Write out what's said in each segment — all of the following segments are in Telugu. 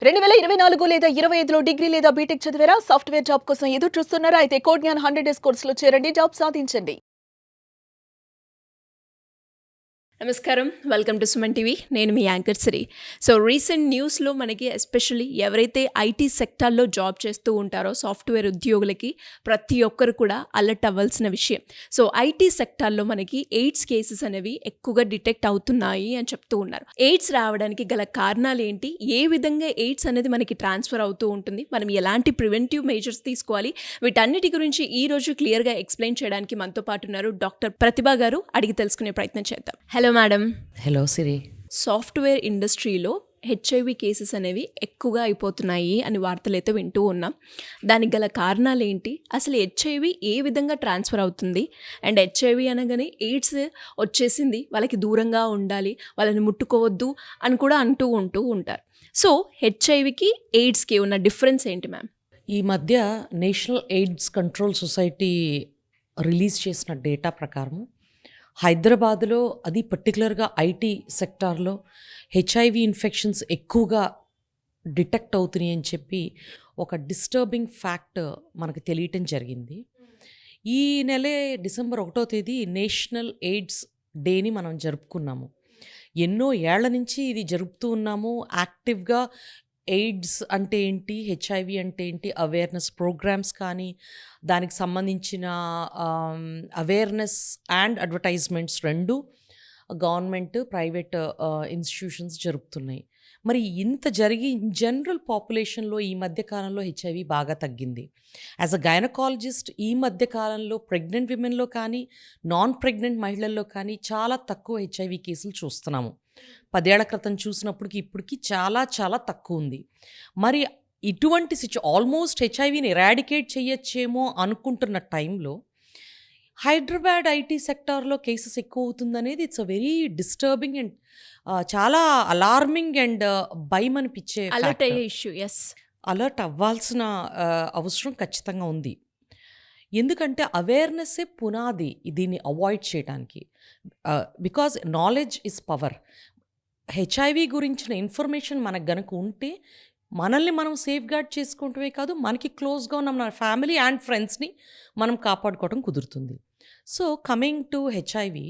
2024 లేదా 25లో డిగ్రీ లేదా బీటెక్ చదివారా? సాఫ్ట్‌వేర్ జాబ్ కోసం ఎదురు చూస్తున్నారా? అయితే కోడ్ జ్ఞాన్ 100 డేస్ కోర్సులో చేరండి. జాబ్ సాధించండి. నమస్కారం. Welcome to Suman TV. నేను మీ యాంకర్ సిరి. సో రీసెంట్ న్యూస్‌లో మనకి ఎస్పెషల్లీ ఎవరైతే ఐటీ సెక్టార్‌లో జాబ్ చేస్తూ ఉంటారో సాఫ్ట్‌వేర్ ఉద్యోగులకి ప్రతి ఒక్కరు కూడా అలర్ట్ అవ్వాల్సిన విషయం. సో ఐటీ సెక్టార్‌లో మనకి ఎయిడ్స్ కేసెస్ అనేవి ఎక్కువగా డిటెక్ట్ అవుతున్నాయి అని చెప్తూ ఉన్నారు. ఎయిడ్స్ రావడానికి గల కారణాలు ఏంటి? ఏ విధంగా ఎయిడ్స్ అనేది మనకి ట్రాన్స్‌ఫర్ అవుతూ ఉంటుంది? మనం ఎలాంటి ప్రివెంటివ్ మెజర్స్ తీసుకోవాలి? వీటన్నిటి గురించి ఈ రోజు క్లియర్‌గా ఎక్స్‌ప్లెయిన్ చేయడానికి మనతో పాటు ఉన్నారు డాక్టర్ ప్రతిభ గారు. అడిగి తెలుసుకునే ప్రయత్నం చేద్దాం. Hello madam. హలో సిరి. సాఫ్ట్‌వేర్ ఇండస్ట్రీలో హెచ్ఐవి కేసెస్ అనేవి ఎక్కువగా అయిపోతున్నాయి అని వార్తలైతే వింటూ ఉన్నాం. దానికి గల కారణాలేంటి? అసలు హెచ్ఐవి ఏ విధంగా ట్రాన్స్ఫర్ అవుతుంది? అండ్ హెచ్ఐవి అనగానే ఎయిడ్స్ వచ్చేసింది, వాళ్ళకి దూరంగా ఉండాలి, వాళ్ళని ముట్టుకోవద్దు అని కూడా ఉంటూ ఉంటారు. సో హెచ్ఐవికి ఎయిడ్స్కి ఉన్న డిఫరెన్స్ ఏంటి మ్యామ్? ఈ మధ్య national AIDS control society release చేసిన డేటా ప్రకారం హైదరాబాద్లో, అది పర్టికులర్గా ఐటీ సెక్టార్లో హెచ్ఐవి ఇన్ఫెక్షన్స్ ఎక్కువగా డిటెక్ట్ అవుతున్నాయి అని చెప్పి ఒక డిస్టర్బింగ్ ఫ్యాక్ట్ మనకు తెలియటం జరిగింది. ఈ నెలే డిసెంబర్ 1వ తేదీ నేషనల్ ఎయిడ్స్ డేని మనం జరుపుకున్నాము. ఎన్నో ఏళ్ల నుంచి ఇది జరుపుతూ ఉన్నాము. యాక్టివ్గా ఎయిడ్స్ అంటే ఏంటి, హెచ్ఐవి అంటే ఏంటి, అవేర్నెస్ ప్రోగ్రామ్స్ కానీ, దానికి సంబంధించిన అవేర్నెస్ అండ్ అడ్వర్టైజ్మెంట్స్ రెండు గవర్నమెంట్, ప్రైవేట్ ఇన్స్టిట్యూషన్స్ జరుపుతున్నాయి. మరి ఇంత జరిగి జనరల్ పాపులేషన్లో ఈ మధ్య కాలంలో హెచ్ఐవి బాగా తగ్గింది. యాజ్ అ గైనకాలజిస్ట్ ఈ మధ్య కాలంలో ప్రెగ్నెంట్ విమెన్లో కానీ, నాన్ ప్రెగ్నెంట్ మహిళల్లో కానీ చాలా తక్కువ హెచ్ఐవి కేసులు చూస్తున్నాము. 10 ఏళ్ల క్రితం చూసినప్పటికి ఇప్పటికి చాలా చాలా తక్కువ ఉంది. మరి ఇటువంటి ఆల్మోస్ట్ హెచ్ఐవిని ఎరాడికేట్ చేయొచ్చేమో అనుకుంటున్న టైంలో హైదరాబాద్ ఐటీ సెక్టార్లో కేసెస్ ఎక్కువ అవుతుందనేది it's a very disturbing and చాలా అలార్మింగ్ అండ్ భయం అనిపించే అలర్ట్ అయ్యే ఇష్యూ. ఎస్, అలర్ట్ అవ్వాల్సిన అవసరం ఖచ్చితంగా ఉంది. ఎందుకంటే అవేర్నెస్సే పునాది దీన్ని అవాయిడ్ చేయడానికి. Because knowledge is power. HIV గురించిన ఇన్ఫర్మేషన్ మనకు గనుక ఉంటే మనల్ని మనం సేఫ్ గార్డ్ చేసుకుంటమే కాదు, మనకి క్లోజ్గా ఉన్న మన ఫ్యామిలీ అండ్ ఫ్రెండ్స్ని మనం కాపాడుకోవడం కుదురుతుంది. So coming to HIV,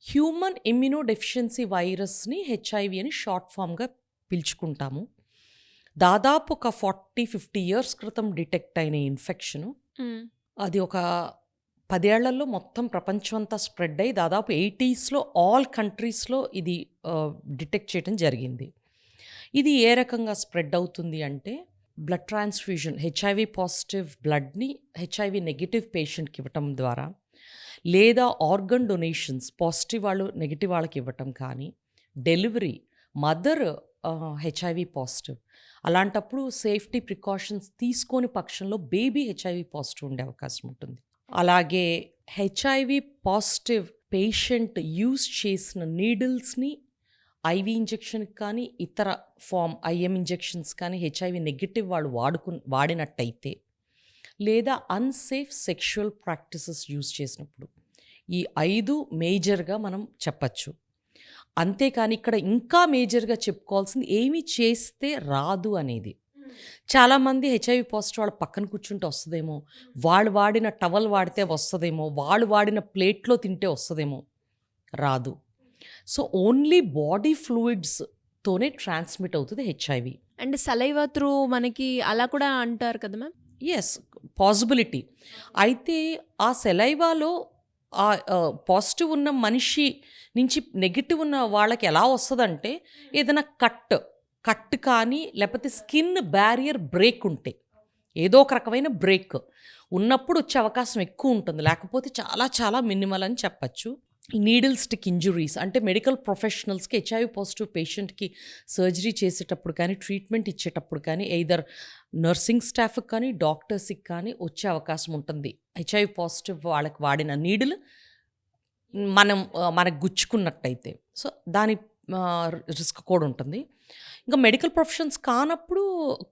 human immunodeficiency వైరస్ని హెచ్ఐవి అని షార్ట్ ఫామ్గా పిలుచుకుంటాము. దాదాపు ఒక 40-50 ఇయర్స్ క్రితం డిటెక్ట్ అయిన ఇన్ఫెక్షను. అది ఒక 10 ఏళ్లలో మొత్తం ప్రపంచం అంతా స్ప్రెడ్ అయ్యి దాదాపు 80స్లో ఆల్ కంట్రీస్లో ఇది డిటెక్ట్ చేయడం జరిగింది. ఇది ఏ రకంగా స్ప్రెడ్ అవుతుంది అంటే, బ్లడ్ ట్రాన్స్ఫ్యూజన్, హెచ్ఐవి పాజిటివ్ బ్లడ్ని హెచ్ఐవి నెగిటివ్ పేషెంట్కి ఇవ్వటం ద్వారా, లేదా ఆర్గన్ డొనేషన్స్ పాజిటివ్ వాళ్ళు నెగిటివ్ వాళ్ళకి ఇవ్వటం కానీ, డెలివరీ, మదర్ హెచ్ఐవి పాజిటివ్, అలాంటప్పుడు సేఫ్టీ ప్రికాషన్స్ తీసుకోని పక్షంలో బేబీ హెచ్ఐవి పాజిటివ్ ఉండే అవకాశం ఉంటుంది. అలాగే హెచ్ఐవి పాజిటివ్ పేషెంట్ యూజ్ చేసిన నీడిల్స్ని ఐవి ఇంజెక్షన్కి కానీ, ఇతర ఫామ్ ఐఎం ఇంజెక్షన్స్ కానీ హెచ్ఐవి నెగిటివ్ వాళ్ళు వాడినట్టయితే, లేదా అన్సేఫ్ సెక్షువల్ ప్రాక్టీసెస్ యూజ్ చేసినప్పుడు, ఈ 5 మేజర్గా మనం చెప్పచ్చు. అంతేకాని ఇక్కడ ఇంకా మేజర్గా చెప్పుకోవాల్సింది ఏమి చేస్తే రాదు అనేది. చాలామంది హెచ్ఐవి పాజిటివ్ వాళ్ళ పక్కన కూర్చుంటే వస్తుందేమో, వాళ్ళు వాడిన టవల్ వాడితే వస్తుందేమో, వాళ్ళు వాడిన ప్లేట్లో తింటే వస్తుందేమో, రాదు. సో ఓన్లీ బాడీ ఫ్లూయిడ్స్తోనే ట్రాన్స్మిట్ అవుతుంది హెచ్ఐవి. అండ్ సలైవా త్రూ మనకి అలా కూడా అంటారు కదా మ్యామ్? Yes, possibility. అయితే ఆ సెలైవాలో పాజిటివ్ ఉన్న మనిషి నుంచి నెగిటివ్ ఉన్న వాళ్ళకి ఎలా వస్తుందంటే, ఏదైనా కట్ కానీ, లేకపోతే స్కిన్ బ్యారియర్ బ్రేక్ ఉంటే, ఏదో ఒక రకమైన బ్రేక్ ఉన్నప్పుడు వచ్చే అవకాశం ఎక్కువ ఉంటుంది. లేకపోతే చాలా చాలా మినిమల్ అని చెప్పచ్చు. నీడిల్ స్టిక్ ఇంజురీస్ అంటే మెడికల్ ప్రొఫెషనల్స్కి హెచ్ఐవి పాజిటివ్ పేషెంట్కి సర్జరీ చేసేటప్పుడు కానీ, ట్రీట్మెంట్ ఇచ్చేటప్పుడు కానీ, ఎయిదర్ నర్సింగ్ స్టాఫ్కి కానీ, డాక్టర్స్కి కానీ వచ్చే అవకాశం ఉంటుంది. హెచ్ఐవి పాజిటివ్ వాళ్ళకి వాడిన నీడిల్ మనకు గుచ్చుకున్నట్టయితే, సో దాని రిస్క్ కూడా ఉంటుంది. ఇంకా మెడికల్ ప్రొఫెషన్స్ కానప్పుడు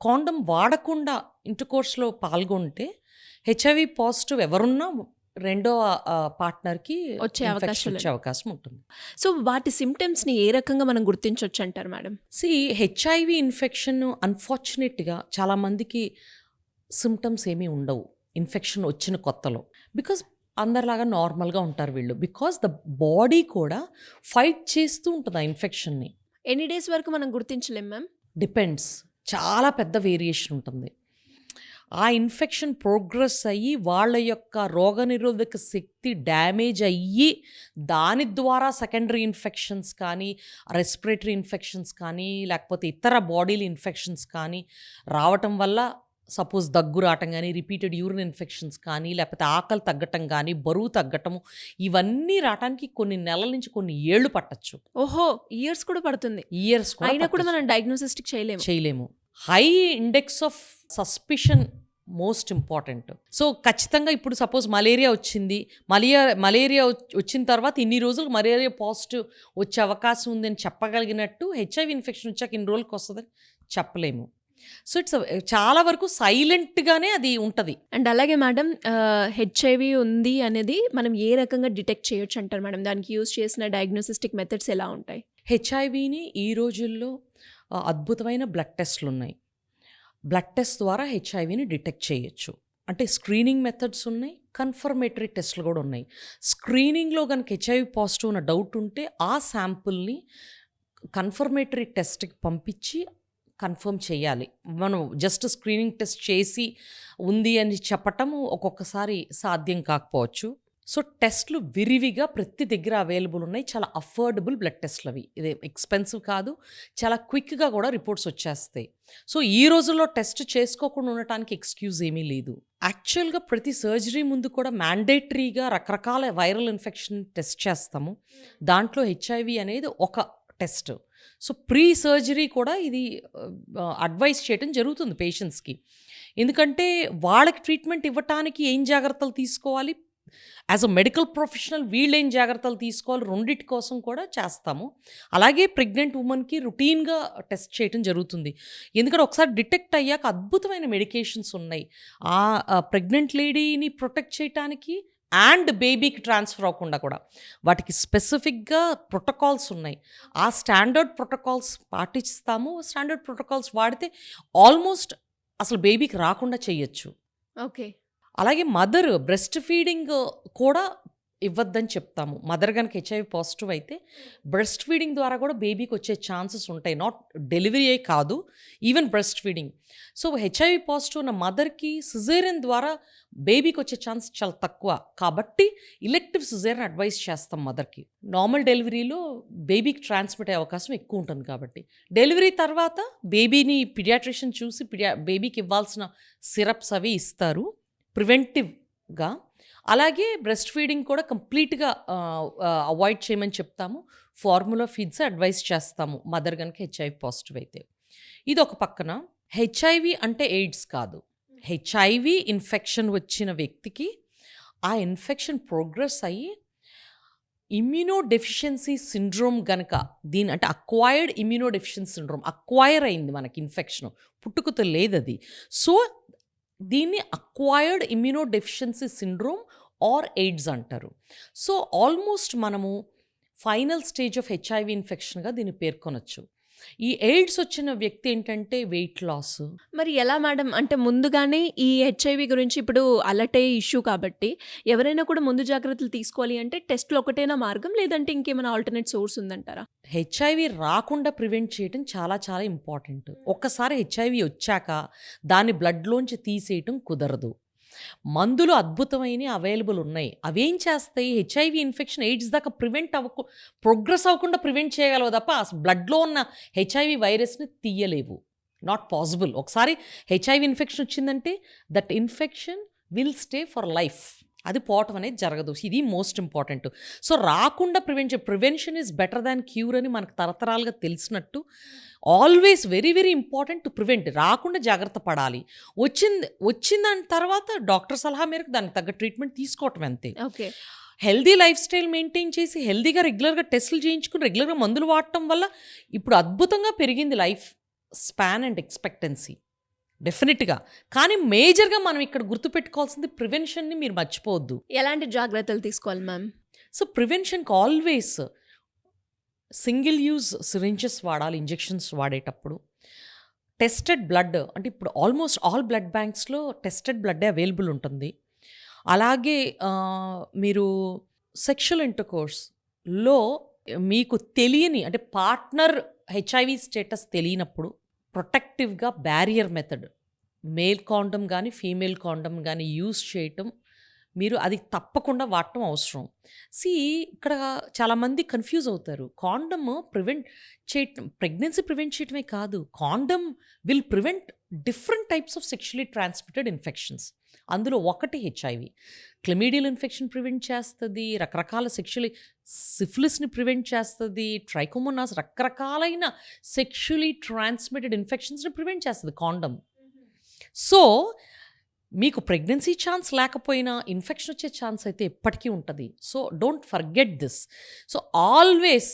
కాండమ్ వాడకుండా ఇంటర్కోర్స్లో పాల్గొంటే హెచ్ఐవి పాజిటివ్ ఎవరున్నా రెండో పార్ట్నర్కి వచ్చే ఇన్ఫెక్షన్ అవకాశాలు వచ్చే అవకాశం ఉంటుంది. సో వాటి సిమ్టమ్స్ని ఏ రకంగా మనం గుర్తించవచ్చు అంటారు మేడం? హెచ్ఐవి ఇన్ఫెక్షన్ అన్ఫార్చునేట్గా చాలామందికి సిమ్టమ్స్ ఏమీ ఉండవు ఇన్ఫెక్షన్ వచ్చిన కొత్తలో. బికాజ్ అందరిలాగా నార్మల్గా ఉంటారు వీళ్ళు. బికాజ్ ద బాడీ కూడా ఫైట్ చేస్తూ ఉంటుంది ఆ ఇన్ఫెక్షన్ని. ఎన్ని డేస్ వరకు మనం గుర్తించలేం మ్యామ్? డిపెండ్స్, చాలా పెద్ద వేరియేషన్ ఉంటుంది. ఆ ఇన్ఫెక్షన్ ప్రోగ్రెస్ అయ్యి వాళ్ళ యొక్క రోగనిరోధక శక్తి డ్యామేజ్ అయ్యి దాని ద్వారా సెకండరీ ఇన్ఫెక్షన్స్ కానీ, రెస్పిరేటరీ ఇన్ఫెక్షన్స్ కానీ, లేకపోతే ఇతర బాడీలు ఇన్ఫెక్షన్స్ కానీ రావటం వల్ల సపోజ్ దగ్గు రావటం కానీ, రిపీటెడ్ యూరిన్ ఇన్ఫెక్షన్స్ కానీ, లేకపోతే ఆకలి తగ్గటం కానీ, బరువు తగ్గటము, ఇవన్నీ రావడానికి కొన్ని నెలల నుంచి కొన్ని ఏళ్ళు పట్టచ్చు. ఓహో, ఇయర్స్ కూడా పడుతుంది. ఇయర్స్ అయినా కూడా మనం డయాగ్నోసిస్టిక్ చేయలేము. High index of suspicion most important. So ఖచ్చితంగా ఇప్పుడు సపోజ్ మలేరియా వచ్చింది, మలేరియా వచ్చిన తర్వాత ఇన్ని రోజులు మలేరియా పాజిటివ్ వచ్చే అవకాశం ఉందని చెప్పగలిగినట్టు హెచ్ఐవి ఇన్ఫెక్షన్ వచ్చాక ఇన్ని రోజులకి వస్తుందని చెప్పలేము. సో ఇట్స్ చాలా వరకు సైలెంట్గానే అది ఉంటుంది. అండ్ అలాగే మేడం, హెచ్ఐవి ఉంది అనేది మనం ఏ రకంగా డిటెక్ట్ చేయొచ్చు అంటారు మేడం? దానికి యూజ్ చేసిన డయాగ్నోసిస్టిక్ మెథడ్స్ ఎలా ఉంటాయి? హెచ్ఐవిని ఈ రోజుల్లో అద్భుతమైన బ్లడ్ టెస్ట్లు ఉన్నాయి. బ్లడ్ టెస్ట్ ద్వారా హెచ్ఐవిని డిటెక్ట్ చేయొచ్చు. అంటే స్క్రీనింగ్ మెథడ్స్ ఉన్నాయి, కన్ఫర్మేటరీ టెస్ట్లు కూడా ఉన్నాయి. స్క్రీనింగ్లో కనుక హెచ్ఐవి పాజిటివ్ ఉన్న డౌట్ ఉంటే ఆ శాంపుల్ని కన్ఫర్మేటరీ టెస్ట్కి పంపించి కన్ఫర్మ్ చేయాలి. మనం జస్ట్ స్క్రీనింగ్ టెస్ట్ చేసి ఉంది అని చెప్పటము ఒక్కొక్కసారి సాధ్యం కాకపోవచ్చు. సో టెస్ట్లు విరివిగా ప్రతి దగ్గర అవైలబుల్ ఉన్నాయి. చాలా అఫోర్డబుల్ బ్లడ్ టెస్ట్లు అవి. ఇది ఎక్స్పెన్సివ్ కాదు, చాలా క్విక్గా కూడా రిపోర్ట్స్ వచ్చేస్తాయి. సో ఈ రోజుల్లో టెస్ట్ చేసుకోకుండా ఉండటానికి ఎక్స్క్యూజ్ ఏమీ లేదు. యాక్చువల్గా ప్రతి సర్జరీ ముందు కూడా మ్యాండేటరీగా రకరకాల వైరల్ ఇన్ఫెక్షన్ టెస్ట్ చేస్తాము. దాంట్లో హెచ్ఐవి అనేది ఒక టెస్ట్. సో ప్రీ సర్జరీ కూడా ఇది అడ్వైస్ చేయడం జరుగుతుంది పేషెంట్స్కి. ఎందుకంటే వాళ్ళకి ట్రీట్మెంట్ ఇవ్వటానికి ఏం జాగ్రత్తలు తీసుకోవాలి, యాజ్ అ మెడికల్ ప్రొఫెషనల్ వీళ్ళు ఏం జాగ్రత్తలు తీసుకోవాలి, రెండింటి కోసం కూడా చేస్తాము. అలాగే ప్రెగ్నెంట్ ఉమెన్కి రొటీన్గా టెస్ట్ చేయడం జరుగుతుంది. ఎందుకంటే ఒకసారి డిటెక్ట్ అయ్యాక అద్భుతమైన మెడికేషన్స్ ఉన్నాయి ఆ ప్రెగ్నెంట్ లేడీని ప్రొటెక్ట్ చేయడానికి అండ్ బేబీకి ట్రాన్స్ఫర్ అవ్వకుండా కూడా. వాటికి స్పెసిఫిక్గా ప్రోటోకాల్స్ ఉన్నాయి. ఆ స్టాండర్డ్ ప్రోటోకాల్స్ పాటిస్తాము. స్టాండర్డ్ ప్రోటోకాల్స్ వాడితే ఆల్మోస్ట్ అసలు బేబీకి రాకుండా చేయొచ్చు. ఓకే. అలాగే మదర్ బ్రెస్ట్ ఫీడింగ్ కూడా ఇవ్వద్దని చెప్తాము. మదర్ కనుక హెచ్ఐవి పాజిటివ్ అయితే బ్రెస్ట్ ఫీడింగ్ ద్వారా కూడా బేబీకి వచ్చే ఛాన్సెస్ ఉంటాయి. నాట్ డెలివరీ అయి కాదు, even breast feeding. So HIV positive ఉన్న మదర్కి సిజేరియన్ ద్వారా బేబీకి వచ్చే ఛాన్స్ చాలా తక్కువ. కాబట్టి ఇలెక్టివ్ సిజేరియన్ అడ్వైస్ చేస్తాం మదర్కి. నార్మల్ డెలివరీలో బేబీకి ట్రాన్స్మిట్ అయ్యే అవకాశం ఎక్కువ ఉంటుంది. కాబట్టి డెలివరీ తర్వాత బేబీని పిడియాట్రిషియన్ చూసి బేబీకి ఇవ్వాల్సిన సిరప్స్ అవి ఇస్తారు ప్రివెంటివ్గా. అలాగే బ్రెస్ట్ ఫీడింగ్ కూడా కంప్లీట్గా అవాయిడ్ చేయమని చెప్తాము. ఫార్ములా ఫీడ్స్ అడ్వైస్ చేస్తాము మదర్ కనుక హెచ్ఐవి పాజిటివ్ అయితే. ఇది ఒక పక్కన. హెచ్ఐవి అంటే ఎయిడ్స్ కాదు. హెచ్ఐవి ఇన్ఫెక్షన్ వచ్చిన వ్యక్తికి ఆ ఇన్ఫెక్షన్ ప్రోగ్రెస్ అయ్యి ఇమ్యూనోడెఫిషియన్సీ సిండ్రోమ్ గనక దీని అంటే అక్వైర్డ్ ఇమ్యూనోడెఫిషియన్సీ సిండ్రోమ్ అక్వైర్ అయింది మనకి ఇన్ఫెక్షన్, పుట్టుకతో లేదు అది. సో దీన్ని acquired immunodeficiency syndrome are AIDS అంటారు. సో ఆల్మోస్ట్ మనము ఫైనల్ స్టేజ్ ఆఫ్ హెచ్ఐవి ఇన్ఫెక్షన్గా దీన్ని పేర్కొనొచ్చు. ఈ ఎయిడ్స్ వచ్చిన వ్యక్తి ఏంటంటే వెయిట్ లాస్. మరి ఎలా మేడం? అంటే ముందుగానే ఈ హెచ్ఐవి గురించి ఇప్పుడు అలర్ట్ అయ్యే ఇష్యూ కాబట్టి ఎవరైనా కూడా ముందు జాగ్రత్తలు తీసుకోవాలి అంటే టెస్ట్లు ఒకటేనా మార్గం, లేదంటే ఇంకేమైనా ఆల్టర్నేట్ సోర్స్ ఉందంటారా? హెచ్ఐవి రాకుండా ప్రివెంట్ చేయడం చాలా చాలా ఇంపార్టెంట్. ఒక్కసారి హెచ్ఐవి వచ్చాక దాన్ని బ్లడ్లోంచి తీసేయటం కుదరదు. మందులు అద్భుతమైన అవైలబుల్ ఉన్నాయి. అవేం చేస్తాయి, హెచ్ఐవి ఇన్ఫెక్షన్ ఎయిడ్స్ దాకా ప్రోగ్రెస్ అవ్వకుండా ప్రివెంట్ చేయగలవు తప్ప బ్లడ్లో ఉన్న హెచ్ఐవి వైరస్ని తీయలేవు. Not possible. ఒకసారి హెచ్ఐవి ఇన్ఫెక్షన్ వచ్చిందంటే that infection will stay for life. అది పోవటం అనేది జరగదు. ఇది మోస్ట్ ఇంపార్టెంట్. సో రాకుండా prevention is better than cure అని మనకు తరతరాలుగా తెలిసినట్టు always very very important to prevent. రాకుండా జాగ్రత్త పడాలి. వచ్చిందని తర్వాత డాక్టర్ సలహా మేరకు దానికి తగ్గ ట్రీట్మెంట్ తీసుకోవటం అంతే. Okay. Healthy life style maintain చేసి హెల్దీగా రెగ్యులర్గా టెస్టులు చేయించుకుని రెగ్యులర్గా మందులు వాడటం వల్ల ఇప్పుడు అద్భుతంగా పెరిగింది లైఫ్ స్పాన్ అండ్ ఎక్స్పెక్టెన్సీ. డెఫినెట్‌గా. కానీ మేజర్‌గా మనం ఇక్కడ గుర్తుపెట్టుకోవాల్సింది ప్రివెన్షన్‌ని మీరు మర్చిపోవద్దు. ఎలాంటి జాగ్రత్తలు తీసుకోవాలి మ్యామ్? సో, ప్రివెన్షన్‌కి ఆల్వేస్ సింగిల్ యూజ్ సిరింజెస్ వాడాలి ఇంజెక్షన్స్ వాడేటప్పుడు. టెస్టెడ్ బ్లడ్ అంటే ఇప్పుడు ఆల్మోస్ట్ ఆల్ బ్లడ్ బ్యాంక్స్‌లో టెస్టెడ్ బ్లడ్డే అవైలబుల్ ఉంటుంది. అలాగే మీరు సెక్షువల్ ఇంటర్‌కోర్స్‌లో మీకు తెలియని అంటే పార్ట్నర్ హెచ్ఐవి స్టేటస్ తెలియనప్పుడు ప్రొటెక్టివ్‌గా బ్యారియర్ మెథడ్ మేల్ కాండమ్ గానీ, ఫీమేల్ కాండమ్ గానీ యూజ్ చేయటం మీరు అది తప్పకుండా వాడటం అవసరం. సీ ఇక్కడ చాలామంది కన్‌ఫ్యూజ్ అవుతారు. కాండమ్ ప్రివెంట్ చేయటం ప్రెగ్నెన్సీ ప్రివెంట్ చేయటమే కాదు. Condom will prevent different types of sexually transmitted infections. అందులో ఒకటి హెచ్ఐవి. క్లమీడియల్ ఇన్ఫెక్షన్ ప్రివెంట్ చేస్తది. రకరకాల సిఫిలిస్‌ని ప్రివెంట్ చేస్తది. ట్రైకోమోనాస్ రకరకాలైన సెక్షువల్లీ ట్రాన్స్‌మిటెడ్ ఇన్ఫెక్షన్స్‌ని ప్రివెంట్ చేస్తది కాండమ్. సో, మీకు ప్రెగ్నెన్సీ ఛాన్స్ లేకపోయినా ఇన్ఫెక్షన్ వచ్చే ఛాన్స్ అయితే ఎప్పటికీ ఉంటది. So, don't forget this. So, always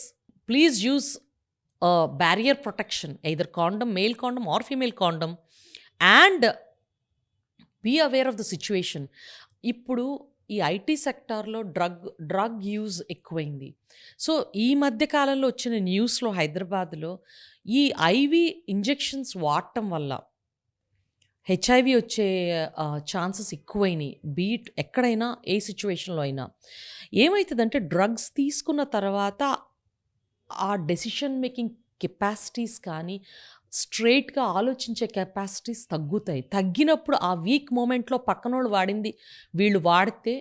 please use barrier protection either condom, male condom or female condom and be aware of the situation. ఇప్పుడు ఈ ఐటీ సెక్టార్‌లో డ్రగ్ యూజ్ ఎక్కువైంది. సో, ఈ మధ్య కాలంలో వచ్చిన న్యూస్‌లో హైదరాబాద్‌లో ఈ ఐవీ ఇంజెక్షన్స్ వాడటం వల్ల హెచ్ఐవి వచ్చే ఛాన్సెస్ ఎక్కువైనాయి. బీట్ ఎక్కడైనా ఏ సిచ్యువేషన్‌లో అయినా. ఏమైతదంటే డ్రగ్స్ తీసుకున్న తర్వాత ఆ డెసిషన్ మేకింగ్ కెపాసిటీస్ కానీ, స్ట్రెయిట్‌గా ఆలోచించే కెపాసిటీస్ తగ్గుతాయి. తగ్గినప్పుడు ఆ వీక్ మొమెంట్‌లో పక్కనోళ్ళు వాడింది వీళ్ళు వాడితే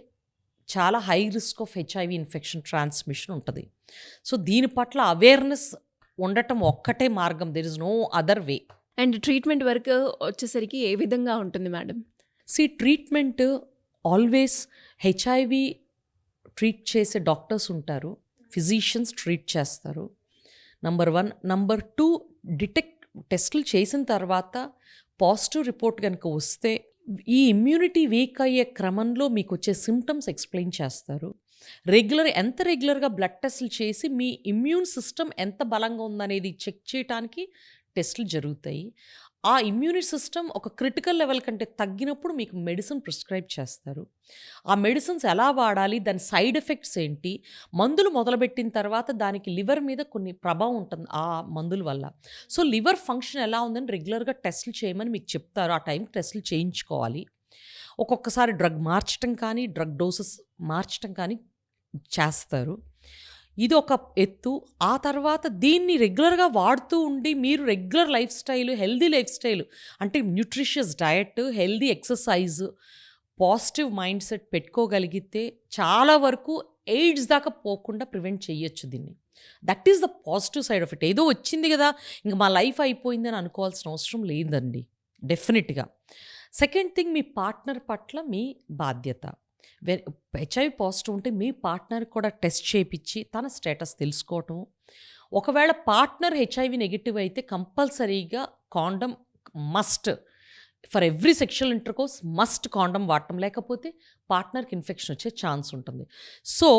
చాలా high risk of HIV infection transmission ఉంటది. సో, దీని పట్ల అవేర్‌నెస్ ఉండటం ఒక్కటే మార్గం. There is no other way. And treatment work వచ్చేసరికి ఏ విధంగా ఉంటుంది madam? Treatment always HIV treat చేసే డాక్టర్స్ ఉంటారు. ఫిజీషియన్స్ ట్రీట్ చేస్తారు. నంబర్ 1. నంబర్ 2 టెస్టులు చేసిన తర్వాత పాజిటివ్ రిపోర్ట్ గనుక వస్తే ఈ ఇమ్యూనిటీ వీక్ అయ్యే క్రమంలో మీకొచ్చే సింప్టమ్స్ ఎక్స్‌ప్లెయిన్ చేస్తారు. ఎంత రెగ్యులర్‌గా బ్లడ్ టెస్టులు చేసి మీ ఇమ్యూన్ సిస్టమ్ ఎంత బలంగా ఉందనేది చెక్ చేయటానికి టెస్టులు జరుగుతాయి. ఆ ఇమ్యూనిటీ సిస్టమ్ ఒక క్రిటికల్ లెవెల్ కంటే తగ్గినప్పుడు మీకు మెడిసిన్ ప్రిస్క్రైబ్ చేస్తారు. ఆ మెడిసిన్స్ ఎలా వాడాలి? దాని సైడ్ ఎఫెక్ట్స్ ఏంటి? మందులు మొదలుపెట్టిన తర్వాత దానికి లివర్ మీద కొన్ని ప్రభావం ఉంటుంది ఆ మందుల వల్ల. సో, లివర్ ఫంక్షన్ ఎలా ఉందని రెగ్యులర్‌గా టెస్టులు చేయమని మీకు చెప్తారు. ఆ టైంకి టెస్టులు చేయించుకోవాలి. ఒక్కొక్కసారి డ్రగ్ మార్చటం కానీ, డ్రగ్ డోసెస్ మార్చటం కానీ చేస్తారు. ఇది ఒక ఎత్తు. ఆ తర్వాత దీన్ని రెగ్యులర్‌గా వాడుతూ ఉండి మీరు regular lifestyle, healthy lifestyle అంటే nutritious diet, healthy exercise, positive mindset పెట్టుకోగలిగితే చాలా వరకు ఎయిడ్స్ దాకా పోకుండా ప్రివెంట్ చేయొచ్చు దీన్ని. That is the positive side of it. ఏదో వచ్చింది కదా! ఇంక మా లైఫ్ అయిపోయిందని అనుకోవాల్సిన అవసరం లేదండి. డెఫినిట్‌గా. సెకండ్ థింగ్ మీ పార్ట్నర్ పట్ల మీ బాధ్యత. హెచ్ఐవి పాజిటివ్ ఉంటే మీ పార్ట్నర్‌కి కూడా టెస్ట్ చేపిచ్చి తన స్టేటస్ తెలుసుకోవటం. ఒకవేళ పార్ట్నర్ హెచ్ఐవి నెగెటివ్ అయితే కంపల్సరీగా condom must. For every sexual intercourse must condom వాడటం. లేకపోతే పార్ట్నర్‌కి ఇన్ఫెక్షన్ వచ్చే ఛాన్స్ ఉంటుంది. సో,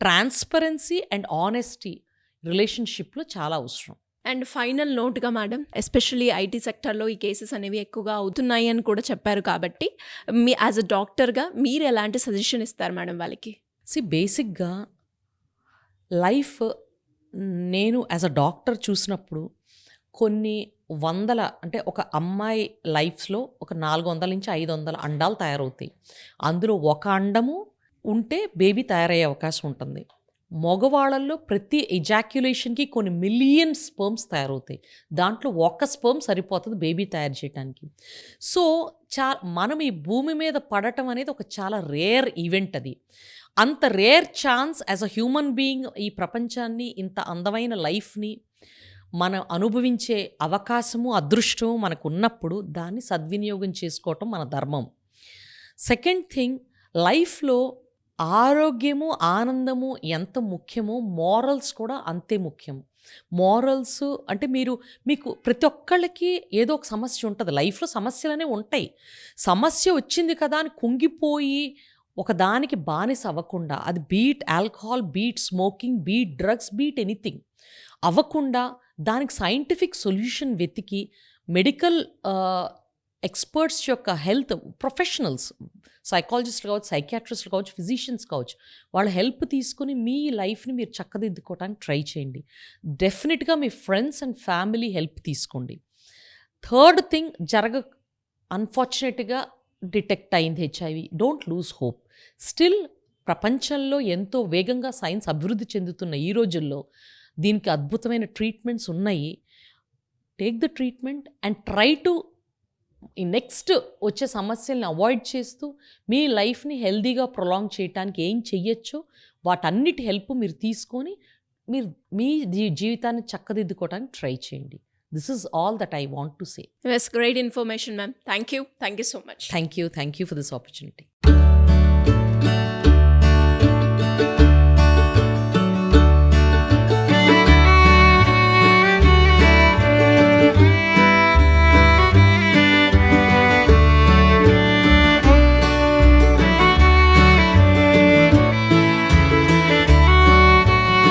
ట్రాన్స్‌పరెన్సీ అండ్ ఆనెస్టీ రిలేషన్‌షిప్‌లో చాలా అవసరం. అండ్ ఫైనల్ నోట్‌గా మేడం, ఎస్పెషల్లీ ఐటీ సెక్టార్‌లో ఈ కేసెస్ అనేవి ఎక్కువగా అవుతున్నాయి అని కూడా చెప్పారు కాబట్టి, యాజ్ ఎ డాక్టర్‌గా మీరు ఎలాంటి సజెషన్ ఇస్తారు మేడం వాళ్ళకి? బేసిక్‌గా లైఫ్ నేను యాజ్ అ డాక్టర్ చూసినప్పుడు కొన్ని వందల అంటే ఒక అమ్మాయి లైఫ్‌లో ఒక 400-500 అండాలు తయారవుతాయి. అందులో ఒక అండము ఉంటే బేబీ తయారయ్యే అవకాశం ఉంటుంది. మగవాళ్ళల్లో ప్రతి ఎజాక్యులేషన్‌కి కొన్ని మిలియన్ స్పెర్మ్స్ తయారవుతాయి. దాంట్లో ఒక్క స్పెర్మ్ సరిపోతది బేబీ తయారు చేయటానికి. సో, మనం ఈ భూమి మీద పడటం అనేది ఒక చాలా రేర్ ఈవెంట్ అది. అంత rare chance as a human being ఈ ప్రపంచాన్ని, ఇంత అందమైన లైఫ్‌ని మనం అనుభవించే అవకాశము, అదృష్టము మనకున్నప్పుడు దాన్ని సద్వినియోగం చేసుకోవటం మన ధర్మం. సెకండ్ థింగ్, లైఫ్‌లో ఆరోగ్యము, ఆనందము ఎంత ముఖ్యమో మోరల్స్ కూడా అంతే ముఖ్యం. మోరల్స్ అంటే మీకు ప్రతి ఒక్కళ్ళకి ఏదో ఒక సమస్య ఉంటది. లైఫ్‌లో సమస్యలనేవి ఉంటాయి. సమస్య వచ్చింది కదా అని కుంగిపోయి ఒకదానికి బానిస అవ్వకుండా, అది beat alcohol, beat smoking, beat drugs, beat anything అవ్వకుండా దానికి సైంటిఫిక్ సొల్యూషన్ వెతికి మెడికల్ ఎక్స్పర్ట్స్ యొక్క హెల్త్ ప్రొఫెషనల్స్, సైకాలజిస్టులు కావచ్చు, సైకియాట్రిస్టులు కావచ్చు, ఫిజిషియన్స్ కావచ్చు, వాళ్ళ హెల్ప్ తీసుకుని మీ లైఫ్ని మీరు చక్కదిద్దుకోవడానికి ట్రై చేయండి. డెఫినెట్గా మీ ఫ్రెండ్స్ అండ్ ఫ్యామిలీ హెల్ప్ తీసుకోండి. థర్డ్ థింగ్, అన్ఫార్చునేట్గా డిటెక్ట్ అయింది HIV. Don't lose hope. Still ప్రపంచంలో ఎంతో వేగంగా సైన్స్ అభివృద్ధి చెందుతున్న ఈ రోజుల్లో దీనికి అద్భుతమైన ట్రీట్మెంట్స్ ఉన్నాయి. Take the treatment and try to ఈ నెక్స్ట్ వచ్చే సమస్యల్ని అవాయిడ్ చేస్తూ మీ లైఫ్ని హెల్దీగా ప్రొలాంగ్ చేయడానికి ఏం చెయ్యొచ్చో వాటన్నిటి హెల్ప్ మీరు తీసుకొని మీరు మీ జీవితాన్ని చక్కదిద్దుకోవడానికి ట్రై చేయండి. This is all that I want to say. It was great information, ma'am. Thank you so much. Thank you for this opportunity.